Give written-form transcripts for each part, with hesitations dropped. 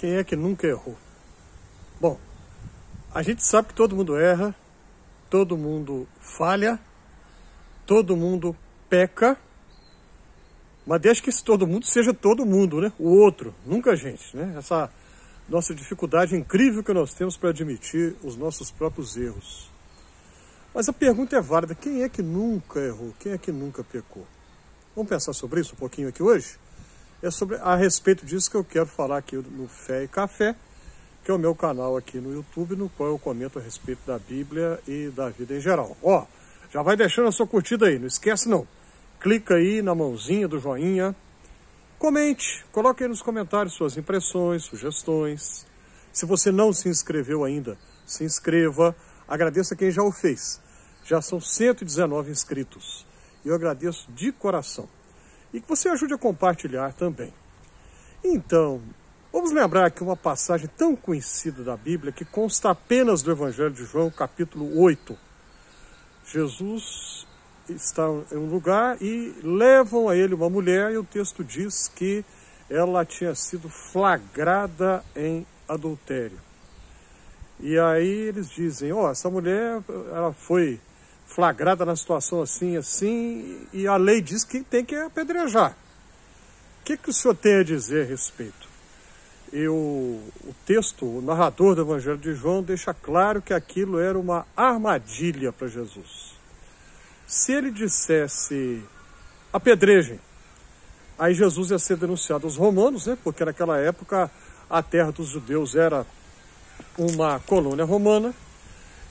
Quem é que nunca errou? Bom, a gente sabe que todo mundo erra, todo mundo falha, todo mundo peca, mas deixa que esse todo mundo seja todo mundo, né? O outro, nunca a gente, né? Essa nossa dificuldade incrível que nós temos para admitir os nossos próprios erros. Mas a pergunta é válida, quem é que nunca errou? Quem é que nunca pecou? Vamos pensar sobre isso um pouquinho aqui hoje? É a respeito disso que eu quero falar aqui no Fé e Café, que é o meu canal aqui no YouTube, no qual eu comento a respeito da Bíblia e da vida em geral. Ó, já vai deixando a sua curtida aí, não esquece não. Clica aí na mãozinha do joinha, comente, coloque aí nos comentários suas impressões, sugestões. Se você não se inscreveu ainda, se inscreva, agradeça quem já o fez. Já são 119 inscritos e eu agradeço de coração. E que você ajude a compartilhar também. Então, vamos lembrar aqui uma passagem tão conhecida da Bíblia que consta apenas do Evangelho de João, capítulo 8. Jesus está em um lugar e levam a ele uma mulher e o texto diz que ela tinha sido flagrada em adultério. E aí eles dizem, essa mulher ela foi flagrada na situação assim, assim, e a lei diz que tem que apedrejar. O que o senhor tem a dizer a respeito? O texto, o narrador do Evangelho de João, deixa claro que aquilo era uma armadilha para Jesus. Se ele dissesse apedrejem, aí Jesus ia ser denunciado aos romanos, né? Porque naquela época a terra dos judeus era uma colônia romana,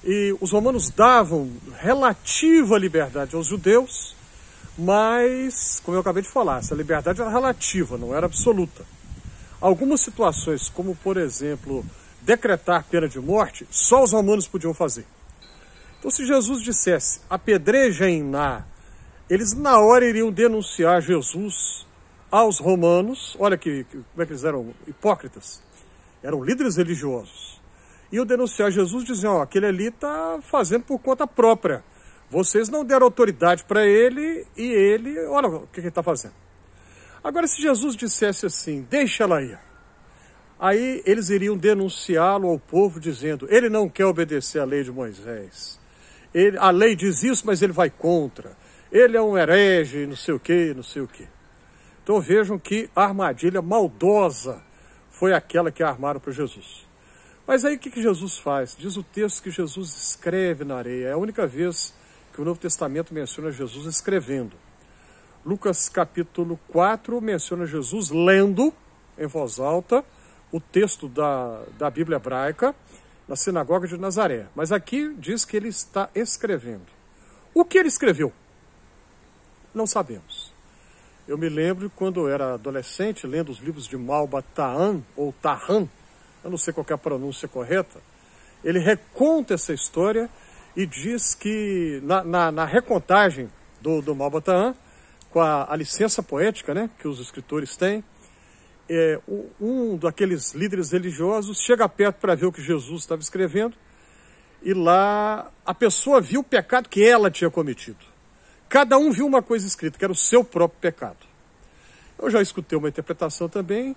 e os romanos davam relativa liberdade aos judeus, mas, como eu acabei de falar, essa liberdade era relativa, não era absoluta. Algumas situações, como por exemplo, decretar pena de morte, só os romanos podiam fazer. Então se Jesus dissesse, apedrejem-na, eles na hora iriam denunciar Jesus aos romanos. Olha como é que eles eram hipócritas, eram líderes religiosos. E o denunciar Jesus dizendo, aquele ali está fazendo por conta própria. Vocês não deram autoridade para ele e ele, olha o que ele está fazendo. Agora, se Jesus dissesse assim, deixa ela ir. Aí eles iriam denunciá-lo ao povo dizendo, ele não quer obedecer à lei de Moisés. A lei diz isso, mas ele vai contra. Ele é um herege, não sei o quê, não sei o quê. Então vejam que armadilha maldosa foi aquela que armaram para Jesus. Mas aí o que Jesus faz? Diz o texto que Jesus escreve na areia. É a única vez que o Novo Testamento menciona Jesus escrevendo. Lucas capítulo 4 menciona Jesus lendo em voz alta o texto da Bíblia hebraica na sinagoga de Nazaré. Mas aqui diz que ele está escrevendo. O que ele escreveu? Não sabemos. Eu me lembro quando eu era adolescente, lendo os livros de Malba Tahan, ou Tahan, eu não sei qual é a pronúncia correta, ele reconta essa história e diz que na recontagem do Malba Tahan, com a licença poética, né, que os escritores têm, um daqueles líderes religiosos chega perto para ver o que Jesus estava escrevendo e lá a pessoa viu o pecado que ela tinha cometido. Cada um viu uma coisa escrita, que era o seu próprio pecado. Eu já escutei uma interpretação também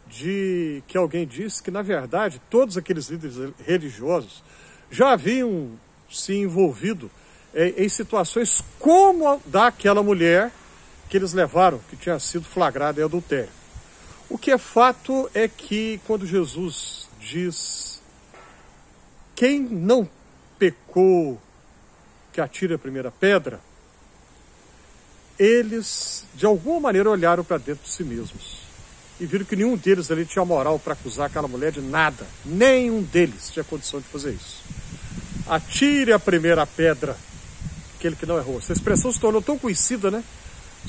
de que alguém disse que, na verdade, todos aqueles líderes religiosos já haviam se envolvido em situações como a daquela mulher que eles levaram, que tinha sido flagrada em adultério. O que é fato é que quando Jesus diz quem não pecou que atire a primeira pedra, eles de alguma maneira olharam para dentro de si mesmos e viram que nenhum deles ali tinha moral para acusar aquela mulher de nada. Nenhum deles tinha condição de fazer isso. Atire a primeira pedra, aquele que não errou. Essa expressão se tornou tão conhecida, né?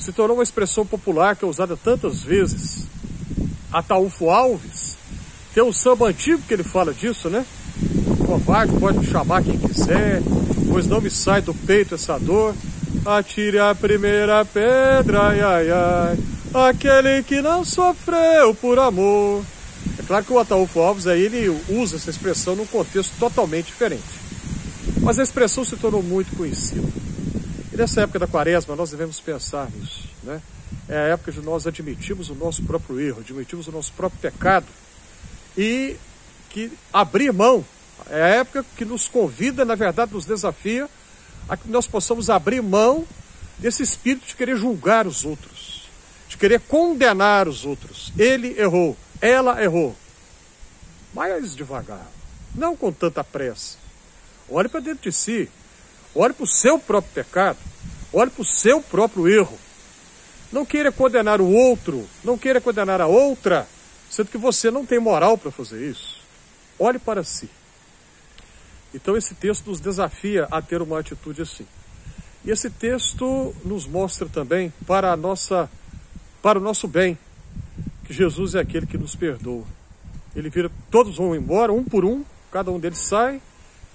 Se tornou uma expressão popular que é usada tantas vezes. Ataúfo Alves, tem um samba antigo que ele fala disso, né? Covarde pode me chamar quem quiser, pois não me sai do peito essa dor. Atire a primeira pedra, ai, ai, ai, aquele que não sofreu por amor. É claro que o Ataúfo Alves aí ele usa essa expressão num contexto totalmente diferente. Mas a expressão se tornou muito conhecida. E nessa época da quaresma nós devemos pensar nisso, né? É a época de nós admitirmos o nosso próprio erro, admitirmos o nosso próprio pecado e que abrir mão, é a época que nos convida, na verdade, nos desafia a que nós possamos abrir mão desse espírito de querer julgar os outros, de querer condenar os outros. Ele errou, ela errou. Mais devagar, não com tanta pressa. Olhe para dentro de si, olhe para o seu próprio pecado, olhe para o seu próprio erro. Não queira condenar o outro, não queira condenar a outra, sendo que você não tem moral para fazer isso. Olhe para si. Então esse texto nos desafia a ter uma atitude assim. E esse texto nos mostra também para o nosso bem, que Jesus é aquele que nos perdoa. Ele vira, todos vão embora, um por um, cada um deles sai,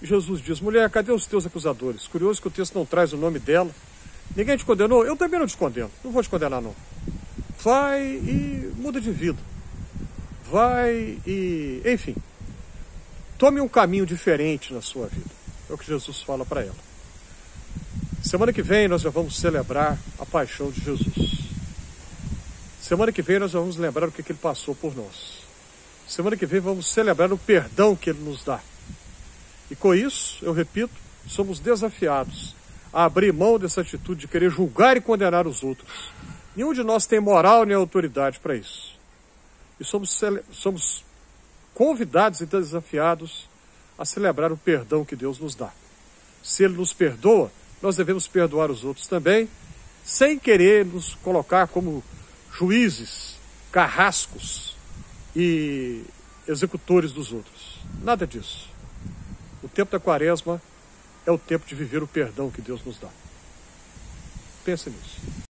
e Jesus diz: mulher, cadê os teus acusadores? Curioso que o texto não traz o nome dela. Ninguém te condenou? Eu também não te condeno, não vou te condenar não. Vai e muda de vida. Vai e, enfim, tome um caminho diferente na sua vida. É o que Jesus fala para ela. Semana que vem nós já vamos celebrar a paixão de Jesus. Semana que vem nós já vamos lembrar o que ele passou por nós. Semana que vem vamos celebrar o perdão que ele nos dá. E com isso, eu repito, somos desafiados a abrir mão dessa atitude de querer julgar e condenar os outros. Nenhum de nós tem moral nem autoridade para isso. E somos convidados e desafiados a celebrar o perdão que Deus nos dá. Se Ele nos perdoa, nós devemos perdoar os outros também, sem querer nos colocar como juízes, carrascos e executores dos outros. Nada disso. O tempo da Quaresma é o tempo de viver o perdão que Deus nos dá. Pense nisso.